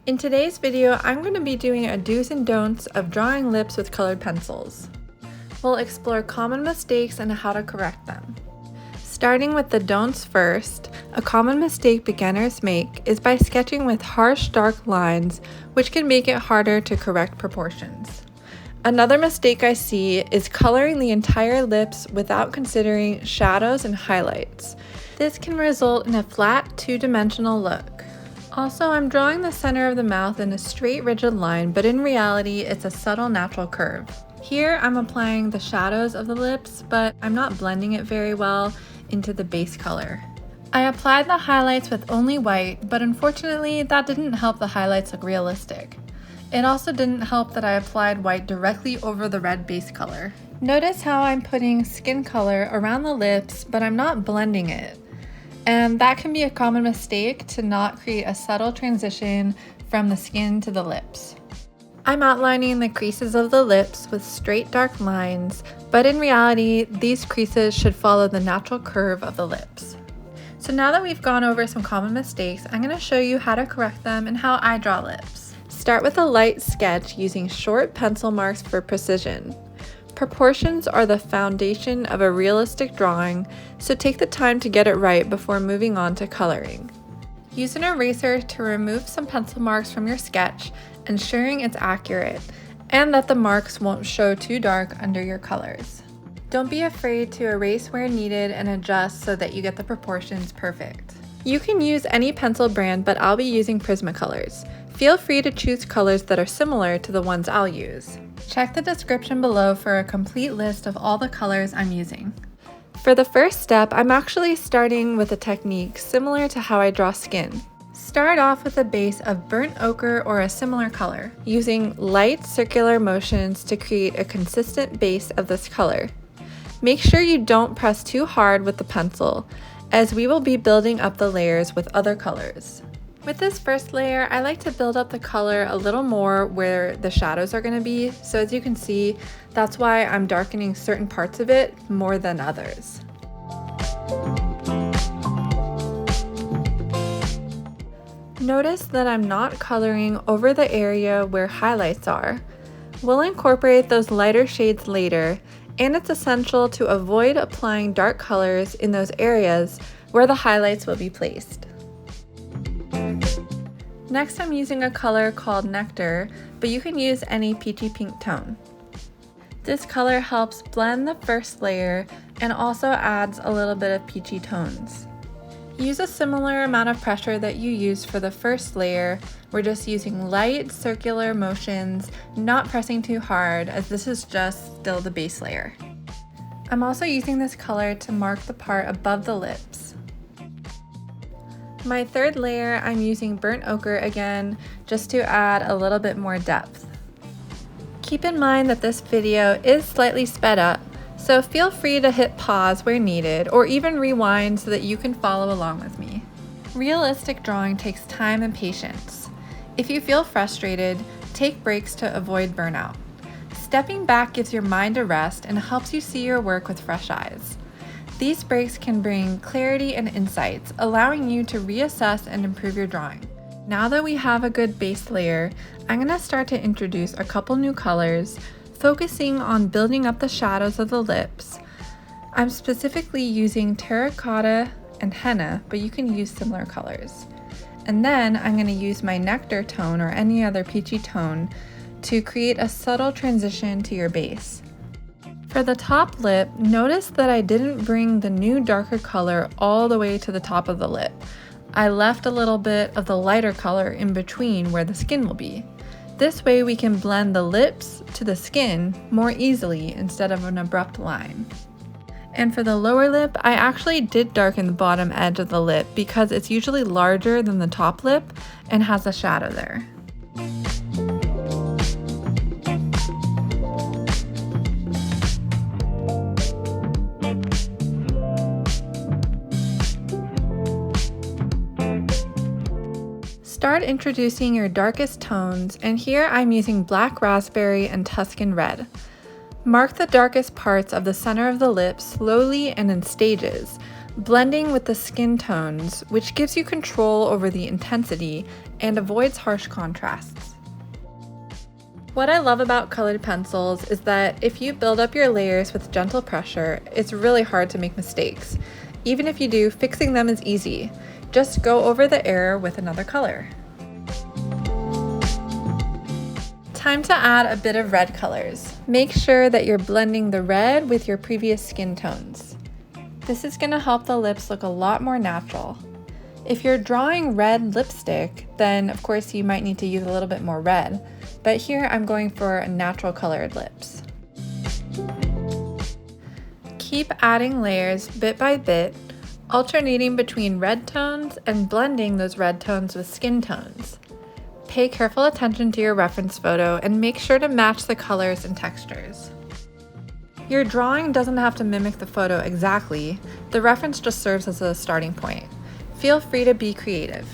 In today's video, I'm going to be doing a do's and don'ts of drawing lips with colored pencils. We'll explore common mistakes and how to correct them. Starting with the don'ts first, a common mistake beginners make is by sketching with harsh dark lines, which can make it harder to correct proportions. Another mistake I see is coloring the entire lips without considering shadows and highlights. This can result in a flat, two-dimensional look. Also, I'm drawing the center of the mouth in a straight, rigid line, but in reality, it's a subtle, natural curve. Here, I'm applying the shadows of the lips, but I'm not blending it very well into the base color. I applied the highlights with only white, but unfortunately, that didn't help the highlights look realistic. It also didn't help that I applied white directly over the red base color. Notice how I'm putting skin color around the lips, but I'm not blending it. And that can be a common mistake to not create a subtle transition from the skin to the lips. I'm outlining the creases of the lips with straight dark lines, but in reality, these creases should follow the natural curve of the lips. So now that we've gone over some common mistakes, I'm going to show you how to correct them and how I draw lips. Start with a light sketch using short pencil marks for precision. Proportions are the foundation of a realistic drawing, so take the time to get it right before moving on to coloring. Use an eraser to remove some pencil marks from your sketch, ensuring it's accurate, and that the marks won't show too dark under your colors. Don't be afraid to erase where needed and adjust so that you get the proportions perfect. You can use any pencil brand, but I'll be using Prismacolors. Feel free to choose colors that are similar to the ones I'll use. Check the description below for a complete list of all the colors I'm using. For the first step, I'm actually starting with a technique similar to how I draw skin. Start off with a base of burnt ochre or a similar color, using light circular motions to create a consistent base of this color. Make sure you don't press too hard with the pencil, as we will be building up the layers with other colors. With this first layer, I like to build up the color a little more where the shadows are going to be, so as you can see, that's why I'm darkening certain parts of it more than others. Notice that I'm not coloring over the area where highlights are. We'll incorporate those lighter shades later, and it's essential to avoid applying dark colors in those areas where the highlights will be placed. Next, I'm using a color called Nectar, but you can use any peachy pink tone. This color helps blend the first layer and also adds a little bit of peachy tones. Use a similar amount of pressure that you used for the first layer. We're just using light circular motions, not pressing too hard, as this is just still the base layer. I'm also using this color to mark the part above the lips. My third layer, I'm using burnt ochre again, just to add a little bit more depth. Keep in mind that this video is slightly sped up, so feel free to hit pause where needed, or even rewind so that you can follow along with me. Realistic drawing takes time and patience. If you feel frustrated, take breaks to avoid burnout. Stepping back gives your mind a rest and helps you see your work with fresh eyes. These breaks can bring clarity and insights, allowing you to reassess and improve your drawing. Now that we have a good base layer, I'm going to start to introduce a couple new colors, focusing on building up the shadows of the lips. I'm specifically using terracotta and henna, but you can use similar colors. And then I'm going to use my nectar tone or any other peachy tone to create a subtle transition to your base. For the top lip, notice that I didn't bring the new darker color all the way to the top of the lip. I left a little bit of the lighter color in between where the skin will be. This way we can blend the lips to the skin more easily instead of an abrupt line. And for the lower lip, I actually did darken the bottom edge of the lip because it's usually larger than the top lip and has a shadow there. Start introducing your darkest tones, and here I'm using black raspberry and Tuscan red. Mark the darkest parts of the center of the lips slowly and in stages, blending with the skin tones, which gives you control over the intensity and avoids harsh contrasts. What I love about colored pencils is that if you build up your layers with gentle pressure, it's really hard to make mistakes. Even if you do, fixing them is easy. Just go over the error with another color. Time to add a bit of red colors. Make sure that you're blending the red with your previous skin tones. This is going to help the lips look a lot more natural. If you're drawing red lipstick, then of course you might need to use a little bit more red, but here I'm going for natural colored lips. Keep adding layers bit by bit, alternating between red tones and blending those red tones with skin tones. Pay careful attention to your reference photo and make sure to match the colors and textures. Your drawing doesn't have to mimic the photo exactly, the reference just serves as a starting point. Feel free to be creative.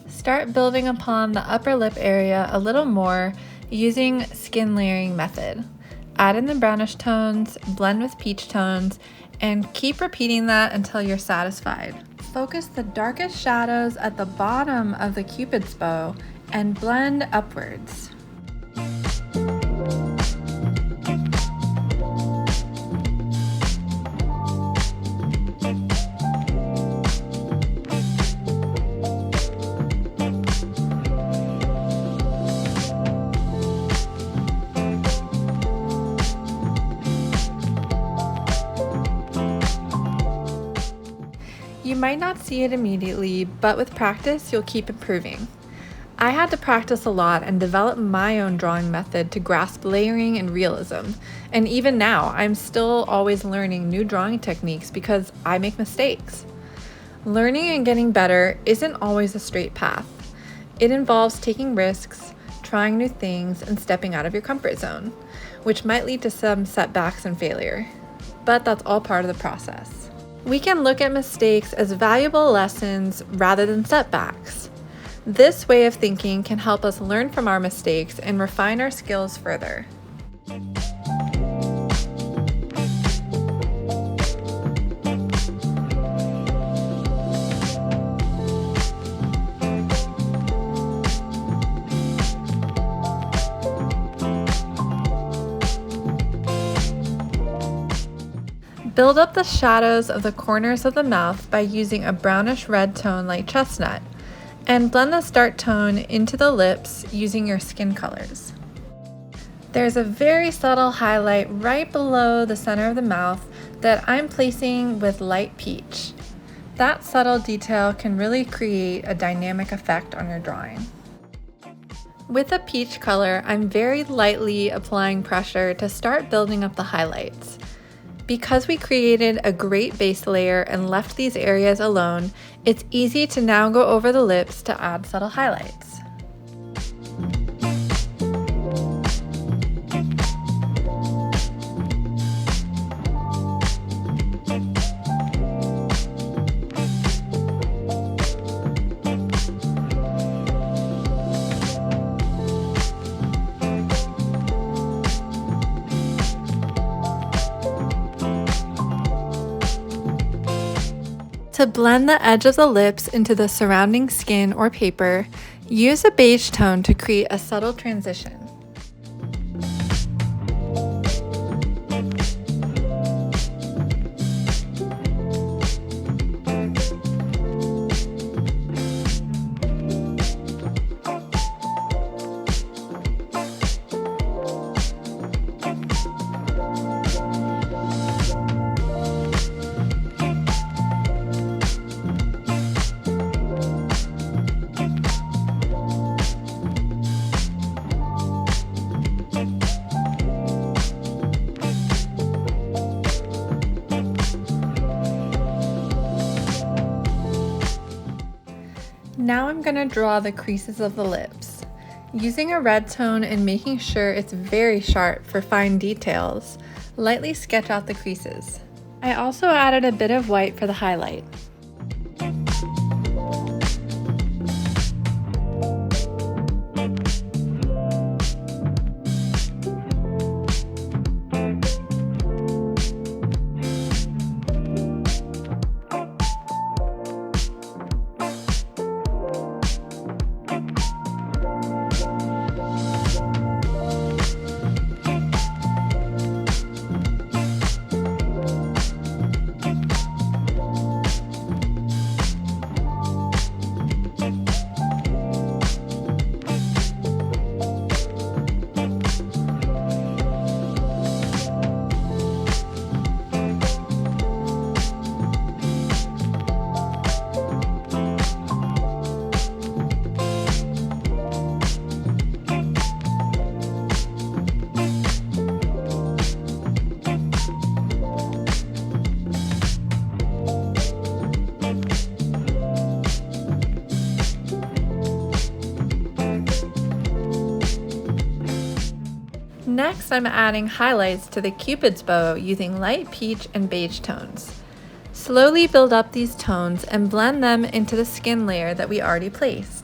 Start building upon the upper lip area a little more using skin layering method. Add in the brownish tones, blend with peach tones, and keep repeating that until you're satisfied. Focus the darkest shadows at the bottom of the Cupid's bow and blend upwards. You might not see it immediately, but with practice, you'll keep improving. I had to practice a lot and develop my own drawing method to grasp layering and realism. And even now, I'm still always learning new drawing techniques because I make mistakes. Learning and getting better isn't always a straight path. It involves taking risks, trying new things, and stepping out of your comfort zone, which might lead to some setbacks and failure. But that's all part of the process. We can look at mistakes as valuable lessons rather than setbacks. This way of thinking can help us learn from our mistakes and refine our skills further. Build up the shadows of the corners of the mouth by using a brownish red tone like chestnut, and blend the start tone into the lips using your skin colors. There's a very subtle highlight right below the center of the mouth that I'm placing with light peach. That subtle detail can really create a dynamic effect on your drawing. With a peach color, I'm very lightly applying pressure to start building up the highlights. Because we created a great base layer and left these areas alone, it's easy to now go over the lips to add subtle highlights. To blend the edge of the lips into the surrounding skin or paper, use a beige tone to create a subtle transition. Now I'm going to draw the creases of the lips. Using a red tone and making sure it's very sharp for fine details, lightly sketch out the creases. I also added a bit of white for the highlight. Next, I'm adding highlights to the Cupid's bow using light peach and beige tones. Slowly build up these tones and blend them into the skin layer that we already placed.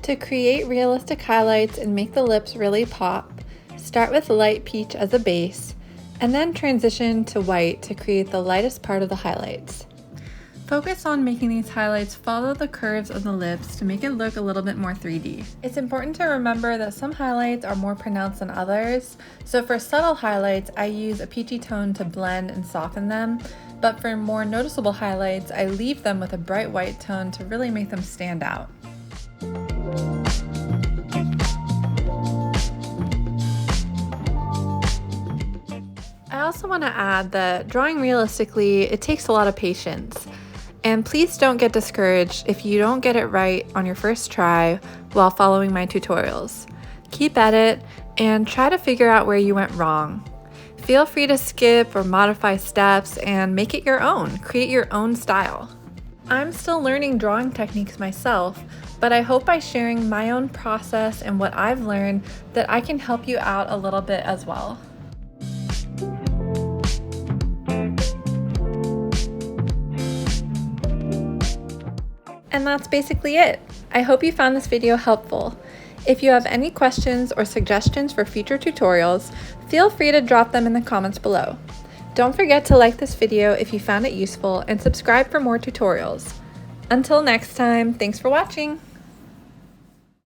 To create realistic highlights and make the lips really pop, start with light peach as a base, and then transition to white to create the lightest part of the highlights. Focus on making these highlights follow the curves of the lips to make it look a little bit more 3D. It's important to remember that some highlights are more pronounced than others, so for subtle highlights, I use a peachy tone to blend and soften them, but for more noticeable highlights, I leave them with a bright white tone to really make them stand out. I also want to add that drawing realistically, it takes a lot of patience. And please don't get discouraged if you don't get it right on your first try while following my tutorials. Keep at it and try to figure out where you went wrong. Feel free to skip or modify steps and make it your own. Create your own style. I'm still learning drawing techniques myself, but I hope by sharing my own process and what I've learned that I can help you out a little bit as well. And that's basically it. I hope you found this video helpful. If you have any questions or suggestions for future tutorials, feel free to drop them in the comments below. Don't forget to like this video if you found it useful and subscribe for more tutorials. Until next time, thanks for watching!